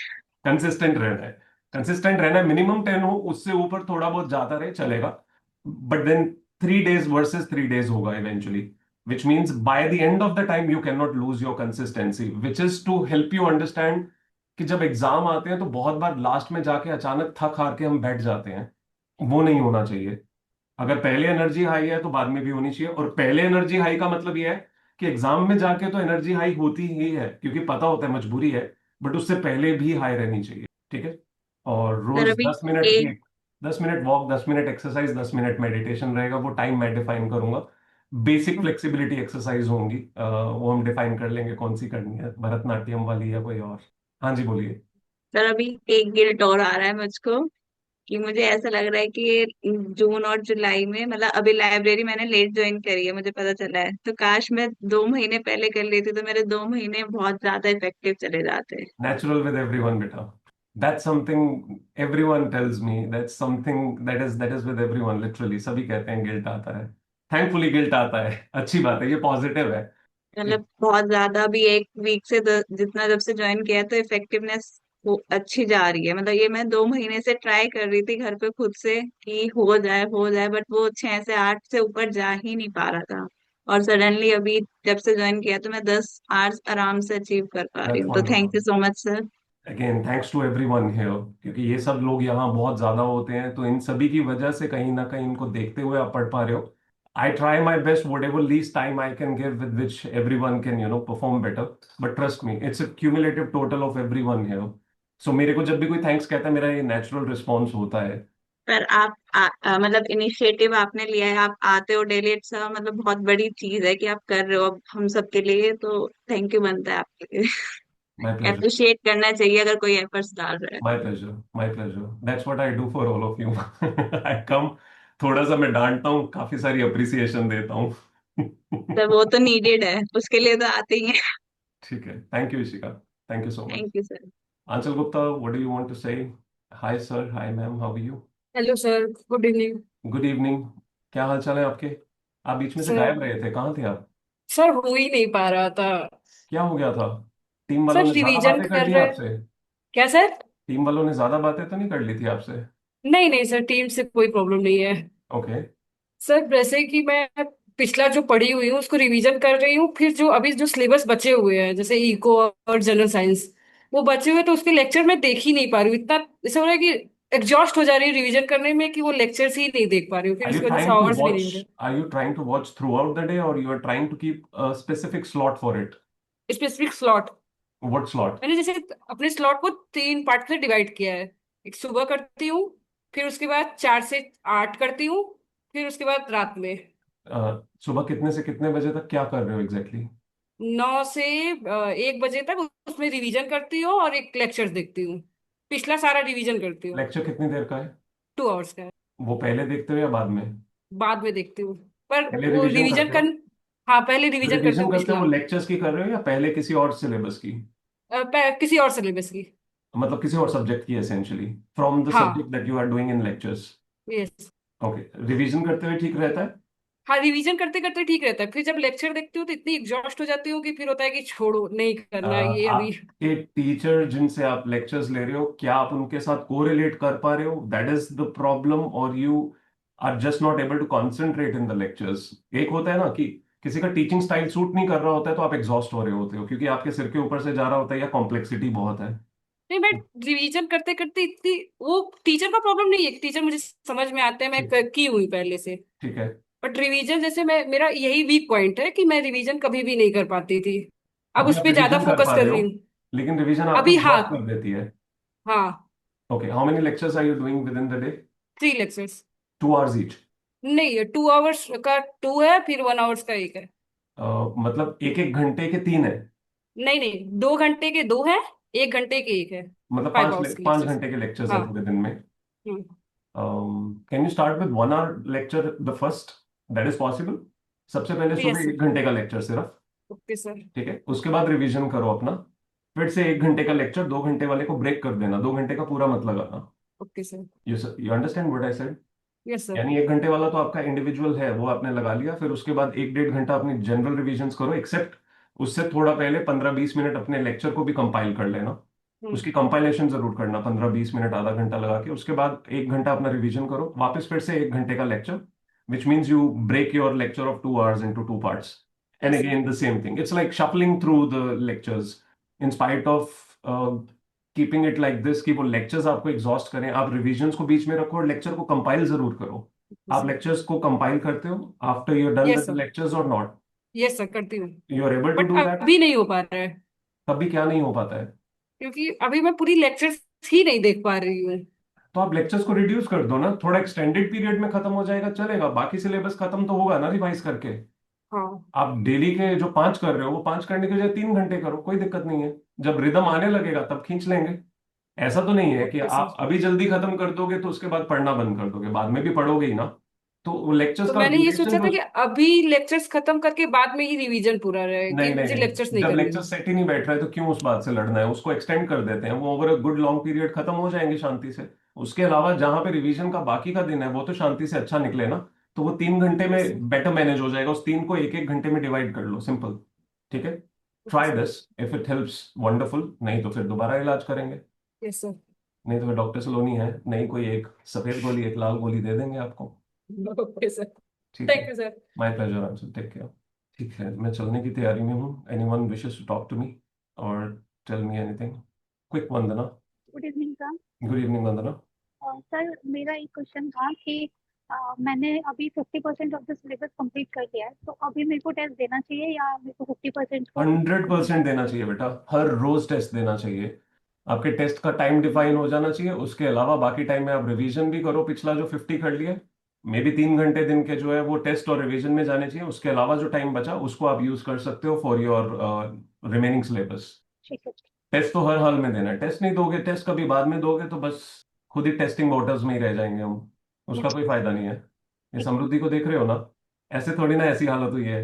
कंसिस्टेंट रहना है। कंसिस्टेंट रहना है, मिनिमम 10 हो, उससे ऊपर थोड़ा बहुत जाता रहे चलेगा। But then 3 days versus 3 days होगा eventually, which means by the end of the time you cannot lose your consistency, which is to help you understand कि जब एग्जाम आते हैं तो बहुत बार लास्ट में जाके अचानक थक हार के हम बैठ जाते हैं। वो नहीं होना चाहिए। अगर पहले एनर्जी हाई है तो बाद में भी होनी चाहिए, और पहले एनर्जी हाई का मतलब ये है कि एग्जाम में जाके तो एनर्जी हाई होती ही है क्योंकि पता होता है मजबूरी है, बट उससे पहले भी हाई रहनी चाहिए। ठीक है। और सर रोज अभी 10 मिनट एक की, 10 minute walk, 10 minute exercise, 10 minute meditation रहेगा। वो टाइम मैं डिफाइन करूंगा। बेसिक फ्लेक्सिबिलिटी एक्सरसाइज होंगी, वो हम डिफाइन कर लेंगे कौन सी करनी है, भरतनाट्यम वाली या कोई और। हाँ जी, बोलिए। सर अभी एक गिल्ट और आ रहा है मुझको, कि मुझे ऐसा लग रहा है कि जून और जुलाई में, मतलब अभी लाइब्रेरी मैंने लेट ज्वाइन करी है, मुझे पता चला है, तो काश मैं 2 महीने पहले कर लेती तो मेरे 2 महीने बहुत ज्यादा इफेक्टिव चले जाते। Natural with everyone, beta. That's something everyone tells me. That's something that is with everyone. Literally, सभी कहते हैं गिल्ट आता है। Thankfully गिल्ट आता है, अच्छी बात है, ये पॉजिटिव है। मतलब बहुत ज्यादा भी, एक वीक से जितना जब से ज्वाइन किया है, तो इफेक्टिवनेस वो अच्छी जा रही है। मतलब ये मैं 2 महीने से ट्राई कर रही थी घर पे खुद से कि हो जाए, बट वो 6 से 8 से ऊपर जा ही नहीं पा रहा था। और सडनली अभी जब से ज्वाइन किया तो मैं 10 आवर्स आराम से अचीव कर पा रही That's हूँ। तो thank you wonderful. So much sir. Again thanks to everyone here, क्योंकि ये सब लोग यहाँ बहुत ज्यादा होते हैं, तो इन सभी की वजह से कहीं ना कहीं इनको देखते हुए आप पढ़ पा रहे हो। I try my best, whatever least time I can give with which everyone can perform better. But trust me, it's a cumulative total of everyone here. So मेरे को जब भी कोई थैंक्स कहता है, मेरा ये नेचुरल रिस्पॉन्स होता है। पर आप मतलब इनिशिएटिव आपने लिया है, आप आते हो डेली, इट्स मतलब बहुत बड़ी चीज है कि आप कर रहे हो अब हम सबके लिए, तो थैंक यू बनता है आपके लिए। My pleasure. अप्रिशिएट करना चाहिए अगर कोई एफर्ट्स डाल रहा है। My pleasure. My pleasure. That's what I do for all of you. I come, थोड़ा सा मैं डांटता हूँ, काफी सारी अप्रिसिएशन देता हूँ। तो वो तो नीडेड है, उसके लिए तो आते ही हैं। ठीक है, thank you Ishika. Thank you so much. Thank you sir. Anshul Gupta, what do you want to say? Hi sir, hi ma'am, how are you? Hello sir, good evening. Good evening. क्या हाल चाल है आपके? आप बीच में से सर, गायब रहे थे, कहाँ थे आप? सर हो ही नहीं पा रहा था। क्या हो गया था? टीम वालों सर ने ज्यादा रिवीजन बातें कर कर ली रहे। आपसे? क्या सर? टीम वालों ने ज्यादा बातें तो नहीं कर ली थी आपसे? नहीं नहीं सर, टीम से कोई प्रॉब्लम नहीं है। ओके। सर वैसे कि मैं पिछला जो पढ़ी हुई हूँ उसको रिवीजन कर रही हूँ, फिर जो अभी जो सिलेबस बचे हुए हैं जैसे इको और जनरल साइंस, वो बचे हुए तो उसके लेक्चर मैं देख ही नहीं पा रही हूँ। इतना ऐसा हो रहा है कि एग्जॉस्ट हो जा रही है रिवीजन करने में कि वो लेक्चर्स ही नहीं देख पा रही हूँ, फिर Are you उसकी वजह से trying to आवर्स भी नहीं watch? हो रहे। Are you trying to watch throughout the day, or you are trying to keep a specific slot for it? Specific slot. What slot? मैंने जैसे अपने स्लॉट को 3 पार्ट में डिवाइड किया है। एक सुबह करती हूँ, फिर उसके बाद 4 से 8 करती हूँ, फिर उसके बाद रात में सुबह कितने से कितने बजे तक क्या कर रहे हो एग्जैक्टली? 9 से 1 बजे तक उसमें रिवीजन करती हूँ और एक लेक्चर देखती हूँ। पिछला सारा रिवीजन करती हूँ। लेक्चर कितनी देर का है? 2 आवर्स का है। वो पहले देखते हो या बाद में? बाद में देखती हूँ, पर पहले वो रिवीजन रिवीजन करते हो? कर। हाँ, पहले रिवीजन करती रिवीजन हूँ करते हो पिछला। वो लेक्चर्स की कर रहे हो या पहले किसी और सिलेबस की? किसी और सिलेबस की। मतलब किसी और सब्जेक्ट की एसेंशियली, फ्रॉम द हाँ। Subject that you are doing in lectures. Yes. Okay, revision करते हुए ठीक रहता है? हाँ, रिवीजन करते करते ठीक रहता है, फिर जब लेक्चर देखती हूँ तो इतनी एग्जॉस्ट हो जाती हूँ कि फिर होता है कि छोड़ो, नहीं करना है ये अभी। आपके टीचर जिनसे आप लेक्चर्स ले रहे हो, क्या आप उनके साथ कोरिलेट कर पा रहे हो? दैट इज द प्रॉब्लम, और you are just not able to concentrate in the lectures. एक होता है ना कि किसी का टीचिंग स्टाइल सूट नहीं कर रहा होता है, तो आप एग्जॉस्ट हो रहे होते हो क्योंकि आपके सिर के ऊपर से जा रहा होता है या कॉम्प्लेक्सिटी बहुत है। नहीं, मैं रिवीजन करते करते इतनी, वो टीचर का प्रॉब्लम नहीं है, टीचर मुझे समझ में आते हैं, मैं ठीक की हुई पहले से। ठीक है। बट रिवीजन जैसे मैं, मेरा यही वीक पॉइंट है कि मैं रिवीजन कभी भी नहीं कर पाती थी। अब अभी उस आप पे ज्यादा रिवीजन कर फोकस पा कर रहे हो, रही हूँ। लेकिन रिवीजन आपको अभी हाँ। एग्जॉस्ट कर देती है। हाँ। Okay, how many lectures are you doing within the day? 3 lectures. 2 hours each? नहीं, 2 आवर्स का 2 है, फिर 1 आवर्स का 1 है। मतलब एक एक घंटे के 3 है? नहीं नहीं, 2 घंटे के 2 है, 1 घंटे के 1 है। मतलब 5 आवर्स के पांच लेक्चर्स। घंटे के लेक्चर्स हाँ। हैं पूरे दिन में? Hmm. Can you start with 1 hour lecture the first? That is possible? सबसे पहले यस सुबह सर। 1 घंटे का लेक्चर सिर्फ। Okay sir. ठीक है, उसके बाद रिवीजन करो अपना, फिर से 1 घंटे का लेक्चर, 2 घंटे वाले को ब्रेक कर देना, 2 घंटे का पूरा मत लगाना। Okay sir. You understand what I said? Yes sir. यानी 1 घंटे वाला तो आपका इंडिविजुअल है, वो आपने लगा लिया, फिर उसके बाद 1 डेढ़ घंटा अपनी जनरल रिविजन्स करो, एक्सेप्ट उससे थोड़ा पहले 15-20 मिनट अपने लेक्चर को भी कंपाइल कर लेना। उसकी कंपाइलेशन जरूर करना 15-20 मिनट, आधा घंटा लगा के। उसके बाद 1 घंटा अपना रिवीजन करो, वापस फिर से 1 घंटे का lecture, which means you break your lecture of 2 hours into 2 parts. And yes sir. again, the same thing. It's like shuffling through the lectures in spite of keeping it like this कि वो लेक्चर्स आपको एग्जॉस्ट करें, आप रिविजन्स को बीच में रखो और लेक्चर को कंपाइल जरूर करो। आप लेक्चर्स को कंपाइल करते हो after you are done yes with the sir. Lectures और नॉट? यस सर, करती हूँ। You are able to but do that? अभी नहीं हो पा रहा है, तब भी क्या नहीं हो पाता है? क्योंकि अभी मैं पूरी लेक्चर्स ही नहीं देख पा रही हूँ। तो आप लेक्चर्स को रिड्यूस कर दो ना, थोड़ा एक्सटेंडेड पीरियड में खत्म हो जाएगा, चलेगा, बाकी सिलेबस खत्म तो होगा ना रिवाइज करके। हाँ। आप डेली के जो 5 कर रहे हो वो 5 करने के बजाय 3 घंटे करो, कोई दिक्कत नहीं है। जब रिदम आने लगेगा तब खींच लेंगे। ऐसा तो नहीं है कि ओके आप सर। अभी जल्दी खत्म कर दोगे तो उसके बाद पढ़ना बंद कर दोगे, बाद में भी पढ़ोगे ही ना। तो लेक्चर्स तो का मैंने ये सोचा ड्यूरेशन था तो कि अभी लेक्चर्स खत्म करके बाद में ही रिवीजन पूरा रहे, कि नहीं नहीं मुझे लेक्चर्स नहीं, नहीं जब करनी लेक्चर है। सेट ही नहीं बैठ रहा है तो क्यों उस बात से लड़ना है? उसको एक्सटेंड कर देते हैं, वो over a good long period खत्म हो जाएंगे शांति से। उसके अलावा जहां पे रिवीजन का बाकी का दिन है वो तो शांति से अच्छा निकले ना। तो वो 3 घंटे यस सर। में बेटर मैनेज हो जाएगा, उस 3 को एक एक घंटे में डिवाइड कर लो, सिंपल। ठीक है, okay try sir. This, if it helps wonderful, नहीं तो फिर दोबारा इलाज करेंगे। Yes sir. नहीं तो फिर डॉक्टर सलोनी है, नहीं कोई एक सफेद गोली एक लाल गोली दे देंगे आपको। Okay sir. ठीक है, thank you sir. My pleasure answer, take care. ठीक है, मैं चलने की तैयारी में हूँ। Anyone wishes to talk to me और tell me anything? Quick, Vandana. Good evening sir. Good evening Vandana. Sir मेरा एक क्वेश्चन था कि मैंने अभी 50% ऑफ द सिलेबस कंप्लीट कर लिया है, तो अभी मेरे को टेस्ट देना चाहिए या मेरे को 50% को 100% देना चाहिए बेटा, हर रोज टेस्ट देना चाहिए। आपके टेस्ट का टाइम डिफाइन हो जाना चाहिए, उसके अलावा बाकी टाइम में आप रिवीजन भी करो, पिछला जो 50 कर लिया, मे बी 3 घंटे दिन के जो है वो टेस्ट और रिवीजन में जाने चाहिए। उसके अलावा जो टाइम बचा उसको आप यूज कर सकते हो फॉर योर रिमेनिंग सिलेबस। ठीक है। टेस्ट तो हर हाल में देना है, टेस्ट नहीं दोगे, टेस्ट कभी बाद में दोगे तो बस खुद ही टेस्टिंग वाटर्स में ही रह जाएंगे हम, उसका कोई फायदा नहीं है। ये ठीक समृद्धि को देख रहे हो ना, ऐसे थोड़ी ना ऐसी हालत हुई है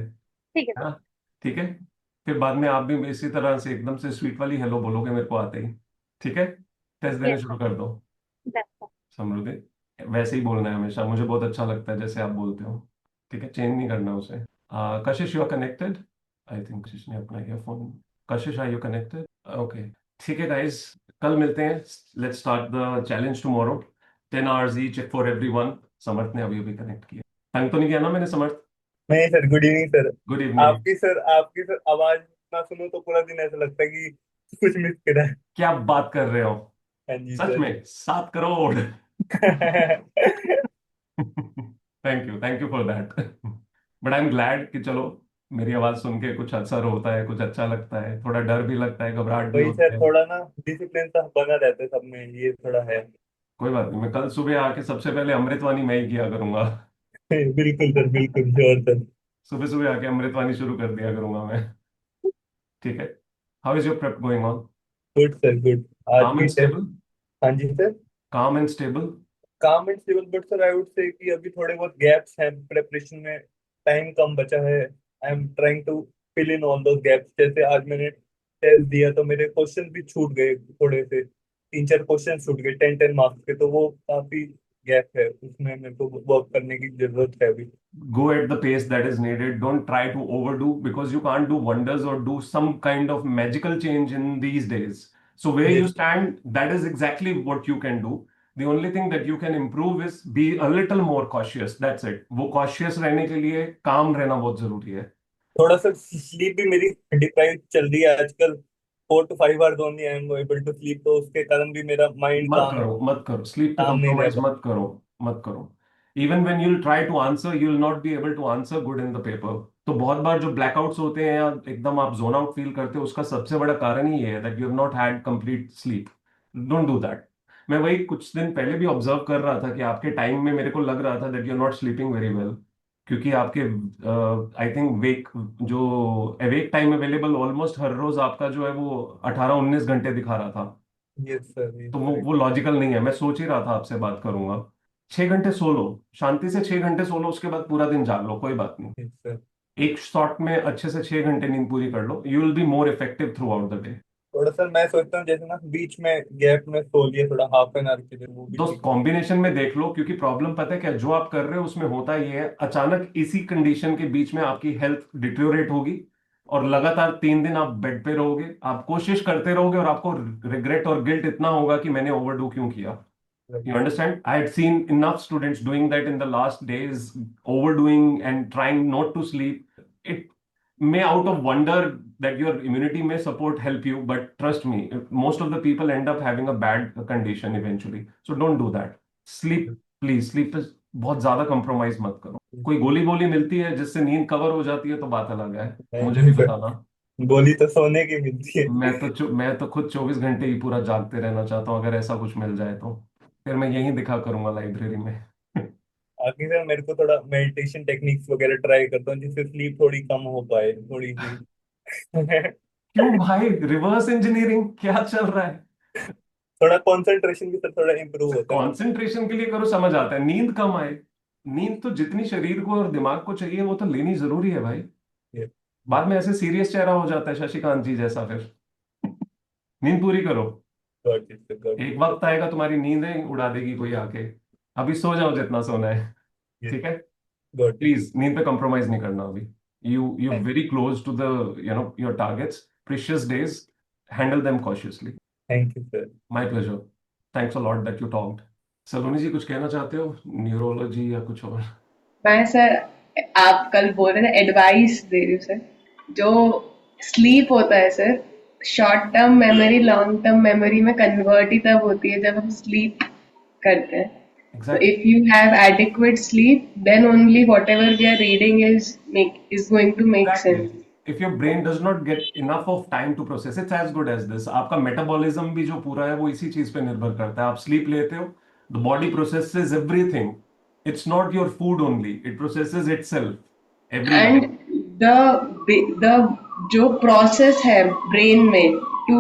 ठीक है ना? सर। ठीक है, फिर बाद में आप भी इसी तरह से एकदम से स्वीट वाली हेलो बोलोगे मेरे को आते ही। ठीक है, टेस्ट देने यस शुरू सर। कर दो। दैट्स समृद्धि वैसे ही बोलना है हमेशा, मुझे बहुत अच्छा लगता है जैसे आप बोलते हो। ठीक है, चेंज नहीं करना उसे। Kashish, you are connected? I think Kashish ने अपना earphone. Kashish, are you connected? Okay, ठीक है गाइस, कल मिलते हैं। Let's start the challenge tomorrow, 10 hours each for everyone. Samarth ने अभी अभी कनेक्ट किया, तंग तो नहीं किया ना मैंने समर्थ? नहीं sir, good evening sir. Good evening. आपकी सर आवाज ना सुनो तो पूरा दिन ऐसा लगता है कि कुछ मिस करा है। क्या बात कर रहे हो? हाँ जी सच सर। में 7 crore? Thank you for that. But I am glad कि चलो मेरी आवाज सुन के कुछ असर होता है, कुछ अच्छा लगता है, थोड़ा डर भी लगता है, घबराहट भी वही होती सर, है। थोड़ा ना डिसिप्लिन सा बना रहता है सब में, ये थोड़ा है। कोई बात नहीं, मैं कल सुबह आके सबसे पहले अमृतवाणी मैं ही किया करूंगा। बिल्कुल सर, बिल्कुल श्योर सर। सुबह सुबह आके अमृतवाणी शुरू कर दिया करूंगा मैं। ठीक है, how is your prep going on? Good sir, good. आज काम भी एंड टेस्ट। स्टेबल? हाँ जी सर। काम एंड स्टेबल? काम and civil, but sir I would say कि अभी थोड़े बहुत गैप्स हैं प्रेपरेशन में, टाइम कम बचा है। I am trying to fill in all those gaps. जैसे आज मैंने टेस्ट दिया तो मेरे क्वेश्चन भी छूट गए थोड़े से, 3-4 क्वेश्चन छूट गए 10-10 मार्क्स के, तो वो काफी गैप है, उसमें मेरे को वर्क करने की जरूरत है अभी। Go at the pace that is needed. Don't try to overdo, because you can't do wonders or do some kind of magical change in these days. So where you yes. stand, that is exactly what you can do. The only thing that you can improve is be a little more cautious. That's it. वो cautious रहने के लिए calm रहना बहुत जरूरी है। थोड़ा सा स्लीप भी मेरी डिप्राइव चल रही है आजकल, 4 to 5 hours only I am able to sleep, तो उसके कारण भी मेरा माइंड मत करो, मत करो, स्लीप पे काम नहीं रह compromise मत करो, मत करो। Even when you'll try to answer, you'll not be able to answer good in the paper. तो बहुत बार जो ब्लैकआउट्स होते हैं या एकदम आप जोन आउट फील करते हो, उसका सबसे बड़ा कारण ही ये है that you have not had complete sleep. Don't do that. मैं वही कुछ दिन पहले भी ऑब्जर्व कर रहा था कि आपके टाइम में मेरे को लग रहा था that you are not sleeping very well, क्योंकि आपके आई थिंक वेक जो अवेक टाइम अवेलेबल ऑलमोस्ट हर रोज आपका जो है वो 18-19 घंटे दिखा रहा था। यस सर, यस तो वो सर। वो लॉजिकल नहीं है। मैं सोच ही रहा था आपसे बात करूंगा। 6 घंटे सो लो, शांति से 6 घंटे सो लो, उसके बाद पूरा दिन जाग लो, कोई बात नहीं। Yes sir. एक शॉट में अच्छे से 6 घंटे नींद पूरी कर लो, you will be more effective throughout the day. थोड़ा सर मैं सोचता हूँ जैसे ना बीच में गैप में सो लिया थोड़ा ½ एन आवर के लिए, वो भी दोस्त ठीक है। कॉम्बिनेशन में देख लो, क्योंकि प्रॉब्लम पता है क्या, जो आप कर रहे हो उसमें होता ये है, अचानक इसी कंडीशन के बीच में आपकी हेल्थ डिटेरियोरेट होगी और लगातार 3 दिन आप बेड पे रहोगे, आप कोशिश करते रहोगे और आपको रिग्रेट और गिल्ट इतना होगा कि मैंने ओवरडू क्यों किया। You understand? I had seen enough students doing that in the last days, overdoing and trying not to sleep. It may out of wonder that your immunity may support help you, but trust me, most of the people end up having a bad condition eventually. So don't do that. Sleep, please, sleep पे बहुत ज्यादा compromise मत करो. कोई गोली बोली मिलती है जिससे नींद कवर हो जाती है तो बात अलग है, मुझे भी नहीं, बताना. गोली तो सोने की मिलती है। मैं तो खुद 24 घंटे ही पूरा जागते रहना चाहता हूँ. अगर ऐसा कुछ मिल जाए तो फिर मैं यहीं दिखा करूंगा लाइब्रेरी में. आखिर में मेरे को थोड़ा मेडिटेशन टेक्निक्स वगैरह ट्राई करता हूँ जिससे स्लीप थोड़ी कम हो पाए, थोड़ी सी। क्यों भाई, रिवर्स इंजीनियरिंग क्या चल रहा है? थोड़ा कंसंट्रेशन भी थोड़ा इम्प्रूव होता है। कंसंट्रेशन के लिए करो, समझ आता है. नींद कम आए, नींद तो जितनी शरीर को और दिमाग को चाहिए वो तो लेनी जरूरी है भाई. ये बाद में ऐसे सीरियस चेहरा हो जाता है शशिकांत जी जैसा. फिर नींद पूरी करो. गॉट इट, गॉट एक इट। वक्त आएगा तुम्हारी नींदें उड़ा देगी कोई आके. अभी सो जाओ जितना सोना है, ठीक है? Got it. प्लीज नींद पे कंप्रोमाइज नहीं करना अभी. You very close to the your targets, precious days. Handle them cautiously. Thank you sir. My pleasure. Thanks a lot that you talked. Saloni ji, कुछ कहना चाहते हो? न्यूरोलॉजी या कुछ और? मैं सर, आप कल बोल रहे थे, एडवाइस दे रही हूँ सर. जो स्लीप होता है sir, short term memory long term memory में कन्वर्ट ही तब होती है जब हम स्लीप करते हैं. So Exactly. if you have adequate sleep, then only whatever we are reading is going to make Exactly. sense. If your brain does not get enough of time to process, it's as good as this. आपका मेटाबॉलिज्म भी जो पूरा है वो इसी चीज पे निर्भर करता है. आप स्लीप लेते हो, the body processes everything. It's not your food only. It processes itself. Everything. And the जो process है brain में to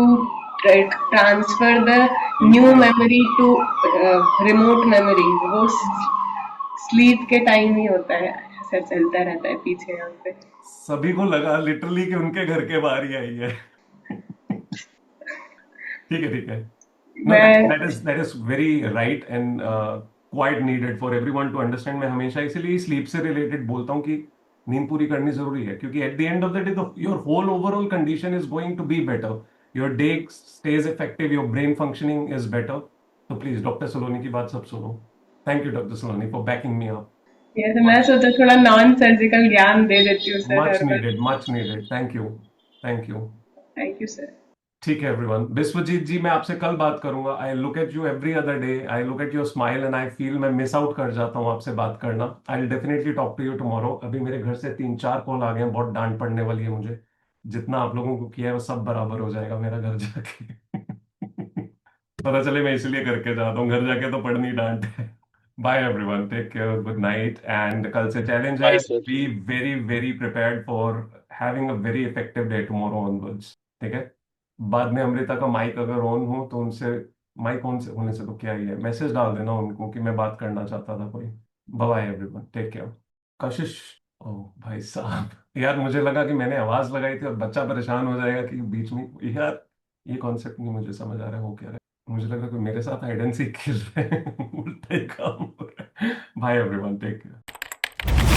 transfer the new memory to remote memory, वो sleep के टाइम ही होता है. ऐसा चलता रहता है पीछे यहाँ पे. सभी को लगा लिटरली कि उनके घर के बाहर ही आई है. ठीक है, ठीक है. No, that is very right and quite needed for everyone to understand. मैं हमेशा इसीलिए स्लीप से रिलेटेड बोलता हूँ कि नींद पूरी करनी जरूरी है, क्योंकि at the end of the day your whole overall condition is going to be better. Your day stays effective, your brain functioning is better. So please, doctor Saloni की बात सब सुनो. Thank you, doctor Saloni, for backing me up. ये तो मैं सोचा थोड़ा नॉन सर्जिकल ज्ञान दे देती हूँ sir. Much needed, much needed. Thank you, thank you. Thank you sir. ठीक है एवरीवन. विश्वजीत जी, मैं आपसे कल बात करूंगा. I look at you every other day. I look at your smile and I feel मैं मिस आउट कर जाता हूँ आपसे बात करना. I will definitely talk to you tomorrow. अभी मेरे घर से 3-4 कॉल आ गए हैं, बहुत डांट पड़ने वाली है मुझे. जितना आप लोगों को किया है वो सब बराबर हो जाएगा मेरा घर जाके. पता चले मैं इसलिए करके जाता हूँ, घर जाके तो पड़नी डांट है. Bye everyone, take care, good night. And कल से चैलेंज है, Bye, sir. Be very very prepared for having a very effective day tomorrow onwards. ठीक है? बाद में अमृता का माइक अगर ऑन हो तो उनसे, माइक ऑन से होने से तो क्या ही है, मैसेज डाल देना उनको कि मैं बात करना चाहता था कोई. Bye everyone, take care. Kashish, ओ भाई साहब, यार मुझे लगा कि मैंने आवाज लगाई थी और बच्चा परेशान हो जाएगा कि बीच में. यार ये कॉन्सेप्ट नहीं मुझे समझ आ रहा है हो क्या रहा है. मुझे लगा कि मेरे साथ हाइड एंड सीक खेल रहे हैं. उल्टा ही काम हो रहा है. Bye everyone, take care.